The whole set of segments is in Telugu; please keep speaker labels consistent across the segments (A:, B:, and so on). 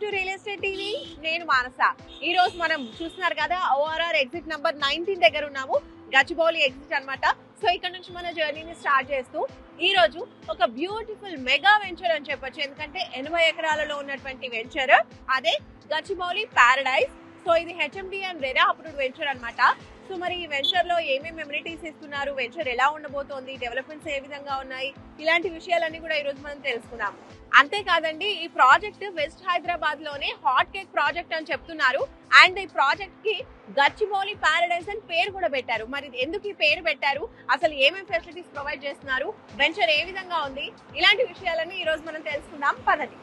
A: To real estate TV. నేను మానస. ఈ రోజు మనం చూస్తున్నారు కదా ORR ఎగ్జిట్ నంబర్ 19 దగ్గర ఉన్నాము. గచ్చిబౌలి ఎగ్జిట్ అన్నమాట. సో ఇక్కడ నుంచి మన జర్నీని స్టార్ట్ చేస్తూ ఈ రోజు ఒక బ్యూటిఫుల్ మెగా వెంచర్ అని చెప్పొచ్చు. ఎందుకంటే 80 ఎకరాలలో ఉన్నటువంటి వెంచర్ అదే గచ్చిబౌలి పారడైజ్. సో ఇది HMD and RERA approved venture అన్నమాట. సో మరి ఈ వెంచర్ లో ఏమేమి అమ్యూనిటీస్ ఇస్తున్నారు, వెంచర్ ఎలా ఉండబోతోంది, డెవలప్మెంట్స్ ఏ విధంగా ఉన్నాయి, ఇలాంటి విషయాలన్నీ కూడా ఈ రోజు మనం తెలుసుకుందాం. అంతేకాదండి, ఈ ప్రాజెక్ట్ వెస్ట్ హైదరాబాద్ లోనే హాట్ కేక్ ప్రాజెక్ట్ అని చెప్తున్నారు. అండ్ ఈ ప్రాజెక్ట్ కి గచ్చిబౌలి పారడైజ్ అని పేరు కూడా పెట్టారు. మరి ఎందుకు ఈ పేరు పెట్టారు, అసలు ఏమేమి ఫెసిలిటీస్ ప్రొవైడ్ చేస్తున్నారు, వెంచర్ ఏ విధంగా ఉంది, ఇలాంటి విషయాలన్నీ ఈ రోజు మనం తెలుసుకుందాం. పదండి.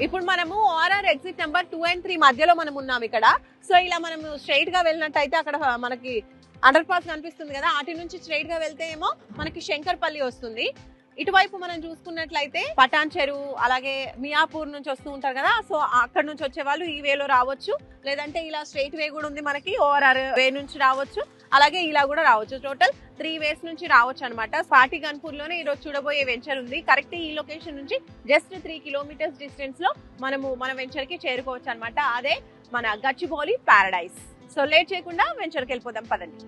A: ఇప్పుడు మనము ORR ఎగ్జిట్ నెంబర్ 2 and 3 మధ్యలో మనం ఉన్నాం ఇక్కడ. సో ఇలా మనం స్ట్రైట్ గా వెళ్ళినట్టయితే అక్కడ మనకి అండర్ పాస్ కనిపిస్తుంది కదా, అటు నుంచి స్ట్రైట్ గా వెళ్తే ఏమో మనకి శంకర్పల్లి వస్తుంది. ఇటువైపు మనం చూసుకున్నట్లయితే పటాన్ చెరువు, అలాగే మియాపూర్ నుంచి వస్తూ ఉంటారు కదా, సో అక్కడ నుంచి వచ్చే వాళ్ళు ఈ వేలో రావచ్చు. లేదంటే ఇలా స్ట్రైట్ వే కూడా ఉంది మనకి, ORR వే నుంచి రావచ్చు, అలాగే ఇలా కూడా రావచ్చు. టోటల్ 3 వేస్ నుంచి రావచ్చు అనమాట. పాటి గన్పూర్ లోనే ఈ రోజు చూడబోయే వెంచర్ ఉంది. కరెక్ట్ ఈ లొకేషన్ నుంచి జస్ట్ 3 కిలోమీటర్స్ డిస్టెన్స్ లో మనము మన వెంచర్ కి చేరుకోవచ్చు అనమాట. అదే మన గచ్చిబౌలి పారడైజ్. సో లేట్ చేయకుండా వెంచర్కి వెళ్ళిపోదాం, పదండి.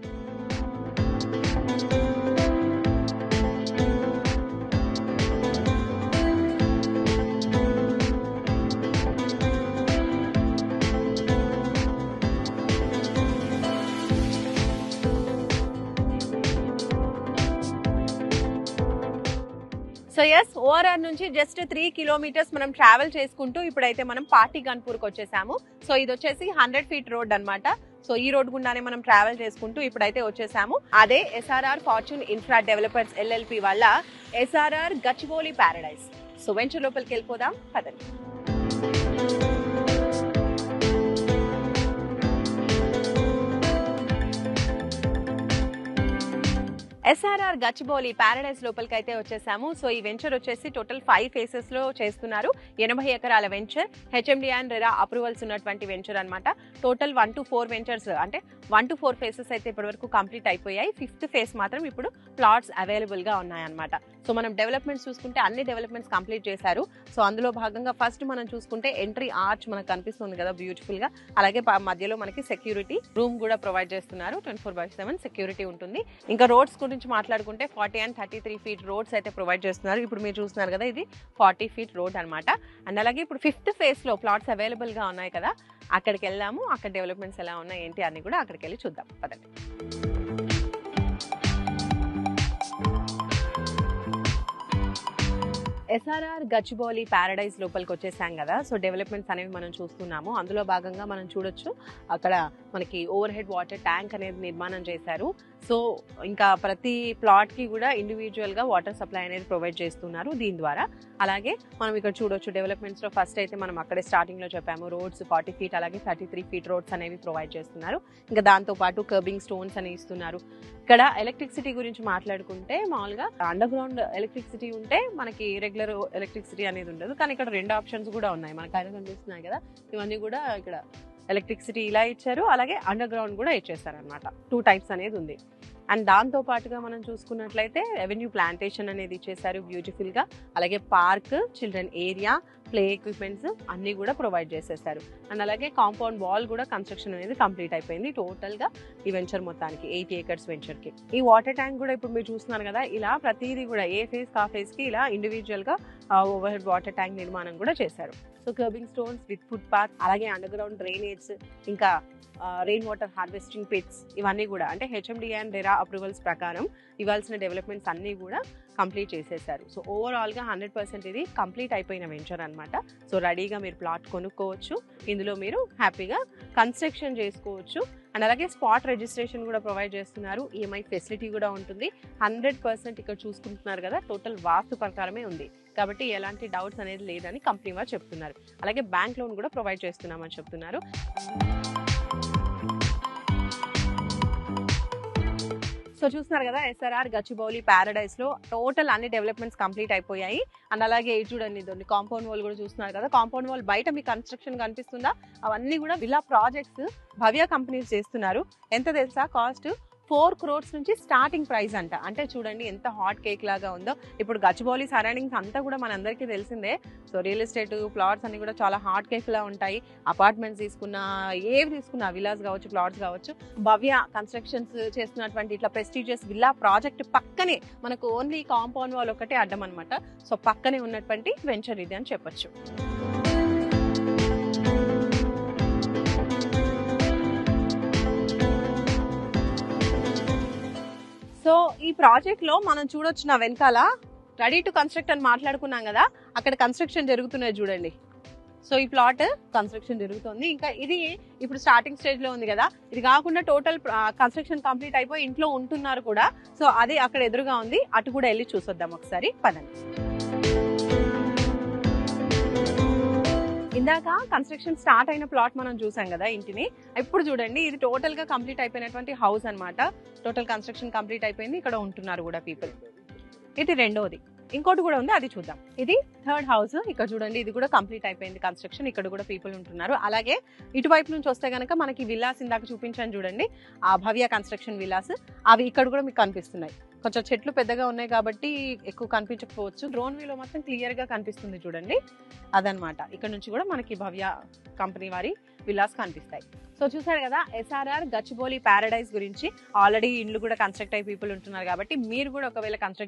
A: సో ఎస్, ORR నుంచి జస్ట్ 3 కిలోమీటర్స్ మనం ట్రావెల్ చేసుకుంటూ ఇప్పుడైతే మనం పాటి గన్పూర్కి వచ్చేసాము. సో ఇది వచ్చేసి 100 ఫీట్ రోడ్ అన్నమాట. సో ఈ రోడ్ గుండానే మనం ట్రావెల్ చేసుకుంటూ ఇప్పుడైతే వచ్చేసాము. అదే SRR fortune infra developers LLP వల్ల SRR Gachibowli paradise. So venture లోపలికి వెళ్ళిపోదాం, పదండి. SRR గచ్చిబౌలి పారడైజ్ లోపలికి అయితే వచ్చేసాము. సో ఈ వెంచర్ వచ్చేసి టోటల్ 5 ఫేసెస్ లో చేస్తున్నారు. 80 ఎకరాల venture, HMD and RERA approvals ఉన్నటువంటి వెంచర్ అన్నమాట. టోటల్ 1 to 4 వెంచర్స్, అంటే 1 to 4 ఫేసెస్ అయితే ఇప్పటి వరకు కంప్లీట్ అయిపోయాయి. 5th ఫేస్ మాత్రం ఇప్పుడు ప్లాట్స్ అవైలబుల్ గా ఉన్నాయన్నమాట. సో మనం డెవలప్మెంట్స్ చూసుకుంటే అన్ని డెవలప్మెంట్స్ కంప్లీట్ చేశారు. సో అందులో భాగంగా ఫస్ట్ మనం చూసుకుంటే ఎంట్రీ ఆర్చ్ మనకు కనిపిస్తుంది కదా బ్యూటిఫుల్ గా, అలాగే మధ్యలో మనకి సెక్యూరిటీ రూమ్ కూడా ప్రొవైడ్ చేస్తున్నారు. 24/7 సెక్యూరిటీ ఉంటుంది. ఇంకా రోడ్స్ గురించి మాట్లాడుకుంటే 40 and 33 ఫీట్ రోడ్స్ అయితే ప్రొవైడ్ చేస్తున్నారు. ఇప్పుడు మీరు చూస్తున్నారు కదా, ఇది 40 ఫీట్ రోడ్ అనమాట. అండ్ అలాగే ఇప్పుడు 5th ఫేజ్ లో ప్లాట్స్ అవైలబుల్ గా ఉన్నాయి కదా, అక్కడికి వెళ్దాము. అక్కడ డెవలప్మెంట్స్ ఎలా ఉన్నాయి ఏంటి అన్ని కూడా అక్కడికి వెళ్ళి చూద్దాం, పదండి. SRR గచ్చిబౌలి పారడైజ్ లోపలికి వచ్చేసాం కదా. సో డెవలప్మెంట్స్ అనేవి మనం చూస్తున్నాము. అందులో భాగంగా మనం చూడొచ్చు, అక్కడ మనకి ఓవర్ హెడ్ వాటర్ ట్యాంక్ అనేది నిర్మాణం చేశారు. సో ఇంకా ప్రతి ప్లాట్ కి కూడా ఇండివిజువల్ గా వాటర్ సప్లై అనేది ప్రొవైడ్ చేస్తున్నారు దీని ద్వారా. అలాగే మనం ఇక్కడ చూడొచ్చు డెవలప్మెంట్స్ లో ఫస్ట్ అయితే మనం అక్కడే స్టార్టింగ్ లో చెప్పాము, రోడ్స్ 40 ఫీట్ అలాగే 33 ఫీట్ రోడ్స్ అనేవి ప్రొవైడ్ చేస్తున్నారు. ఇంకా దాంతో పాటు కర్బింగ్ స్టోన్స్ అని ఇస్తున్నారు. ఇక్కడ ఎలక్ట్రిసిటీ గురించి మాట్లాడుకుంటే మామూలుగా అండర్ గ్రౌండ్ ఎలక్ట్రిసిటీ ఉంటే మనకి రెగ్యులర్ ఎలక్ట్రిసిటీ అనేది ఉండదు, కానీ ఇక్కడ 2 ఆప్షన్స్ కూడా ఉన్నాయి. మనకు ఆయన కనిపిస్తున్నాయి కదా, ఇవన్నీ కూడా ఇక్కడ ఎలక్ట్రిసిటీ ఇలా ఇచ్చారు, అలాగే అండర్ గ్రౌండ్ కూడా ఇచ్చేస్తారు అనమాట. 2 టైప్స్ అనేది ఉంది. అండ్ దాంతో పాటుగా మనం చూసుకున్నట్లయితే రెవెన్యూ ప్లాంటేషన్ అనేది ఇచ్చేసారు బ్యూటిఫుల్ గా. అలాగే park, children area, play equipments అన్ని కూడా ప్రొవైడ్ చేసేసారు. అండ్ అలాగే కాంపౌండ్ వాల్ కూడా కన్స్ట్రక్షన్ అనేది కంప్లీట్ అయిపోయింది టోటల్ గా ఈ వెంచర్ మొత్తానికి 80 acres వెంచర్ కి. ఈ వాటర్ ట్యాంక్ కూడా ఇప్పుడు మీరు చూస్తున్నారు కదా, ఇలా ప్రతిదీ కూడా ఏ ఫేజ్ కా ఫేజ్ కి ఇలా ఇండివిజువల్ గా ఓవర్ హెడ్ వాటర్ ట్యాంక్ నిర్మాణం కూడా చేశారు. So kerbing stones with foot path, అలాగే అండర్ గ్రౌండ్ డ్రైనేజ్, ఇంకా రెయిన్ వాటర్ హార్వెస్టింగ్ పిట్స్, ఇవన్నీ కూడా అంటే HMD అండ్ రెరా అప్రూవల్స్ ప్రకారం ఇవ్వాల్సిన డెవలప్మెంట్స్ అన్ని కూడా కంప్లీట్ చేసేసారు. సో ఓవరాల్ గా 100% ఇది కంప్లీట్ అయిపోయిన వెంచర్ అనమాట. సో రెడీగా మీరు ప్లాట్ కొనుక్కోవచ్చు, ఇందులో మీరు హ్యాపీగా కన్స్ట్రక్షన్ చేసుకోవచ్చు. అండ్ అలాగే స్పాట్ రిజిస్ట్రేషన్ కూడా ప్రొవైడ్ చేస్తున్నారు. EMI ఫెసిలిటీ కూడా ఉంటుంది. 100% ఇక్కడ చూసుకుంటున్నారు కదా, టోటల్ వాస్తు ప్రకారమే ఉంది కాబట్టి ఎలాంటి డౌట్స్ అనేది లేదని కంపెనీ వారు చెప్తున్నారు. అలాగే బ్యాంక్ లోన్ కూడా ప్రొవైడ్ చేస్తున్నామని చెప్తున్నారు. సో చూస్తున్నారు కదా ఎస్ఆర్ఆర్ గచ్చిబౌలి ప్యారడైస్ లో టోటల్ అన్ని డెవలప్మెంట్స్ కంప్లీట్ అయిపోయాయి. అండ్ అలాగే చూడండి ఇదండి కాంపౌండ్ వాల్ కూడా చూస్తున్నారు కదా. కాంపౌండ్ వాల్ బయట మీకు కన్స్ట్రక్షన్ కనిపిస్తుందా, అవన్నీ కూడా విల్లా ప్రాజెక్ట్స్ భవ్య కంపెనీస్ చేస్తున్నారు. ఎంత తెలుసా కాస్ట్? 4 crores నుంచి స్టార్టింగ్ ప్రైస్ అంట. అంటే చూడండి ఎంత హాట్ కేక్ లాగా ఉందో. ఇప్పుడు గచ్చిబౌలి సరౌండింగ్స్ అంతా కూడా మనందరికీ తెలిసిందే. సో రియల్ ఎస్టేట్ ప్లాట్స్ అన్ని కూడా చాలా హాట్ కేక్ లా ఉంటాయి. అపార్ట్మెంట్స్ తీసుకున్నా, ఏవి తీసుకున్నా, విల్లాస్ కావచ్చు, ప్లాట్స్ కావచ్చు, భవ్య కన్స్ట్రక్షన్స్ చేస్తున్నటువంటి ఇట్లా ప్రెస్టీజియస్ విల్లా ప్రాజెక్ట్ పక్కనే మనకు ఓన్లీ కాంపౌండ్ వాల్ ఒకటే అడ్డం అనమాట. సో పక్కనే ఉన్నటువంటి వెంచర్ ఇది అని చెప్పొచ్చు. సో ఈ ప్రాజెక్ట్ లో మనం చూడొచ్చు నా వెనకాల రెడీ టు కన్స్ట్రక్ట్ అని మాట్లాడుకున్నాం కదా, అక్కడ కన్స్ట్రక్షన్ జరుగుతున్నది చూడండి. సో ఈ ప్లాట్ కన్స్ట్రక్షన్ జరుగుతుంది. ఇంకా ఇది ఇప్పుడు స్టార్టింగ్ స్టేజ్ లో ఉంది కదా, ఇది కాకుండా టోటల్ కన్స్ట్రక్షన్ కంప్లీట్ అయిపోయి ఇంట్లో ఉంటున్నారు కూడా. సో అది అక్కడ ఎదురుగా ఉంది, అటు కూడా వెళ్ళి చూసొద్దాం ఒకసారి, పదండి. ఇందాక కన్స్ట్రక్షన్ స్టార్ట్ అయిన ప్లాట్ మనం చూసాం కదా ఇంటిని. ఇప్పుడు చూడండి ఇది టోటల్ గా కంప్లీట్ అయిపోయినటువంటి హౌస్ అన్నమాట. టోటల్ కన్స్ట్రక్షన్ కంప్లీట్ అయిపోయింది, ఇక్కడ ఉంటున్నారు కూడా పీపుల్. ఇది రెండోది, ఇంకోటి కూడా ఉంది, అది చూద్దాం. ఇది థర్డ్ హౌస్. ఇక్కడ చూడండి ఇది కూడా కంప్లీట్ అయిపోయింది కన్స్ట్రక్షన్, ఇక్కడ కూడా పీపుల్ ఉంటున్నారు. అలాగే ఇటువైపు నుంచి వస్తే గనక మనకి విల్లాస్ ఇందాక చూపించాను చూడండి, ఆ భవ్య కన్స్ట్రక్షన్ విల్లాస్, అవి ఇక్కడ కూడా మీకు కనిపిస్తున్నాయి. కొంచెం చెట్లు పెద్దగా ఉన్నాయి కాబట్టి ఎక్కువ కనిపించకపోవచ్చు. డ్రోన్ వ్యూలో మాత్రం క్లియర్ గా కనిపిస్తుంది చూడండి, అదనమాట. ఇక్కడ నుంచి కూడా మనకి భవ్య కంపెనీ వారి విల్లాస్ కనిపిస్తాయి. సో చూసారు కదా ఎస్ఆర్ఆర్ గచ్చిబౌలి ప్యారడైస్ గురించి. ఆల్రెడీ ఇండ్లు కూడా కన్స్ట్రక్ట్ అయ్యి పీపుల్ ఉంటున్నారు కాబట్టి మీరు కూడా ఒకవేళ కన్స్ట్రక్ట్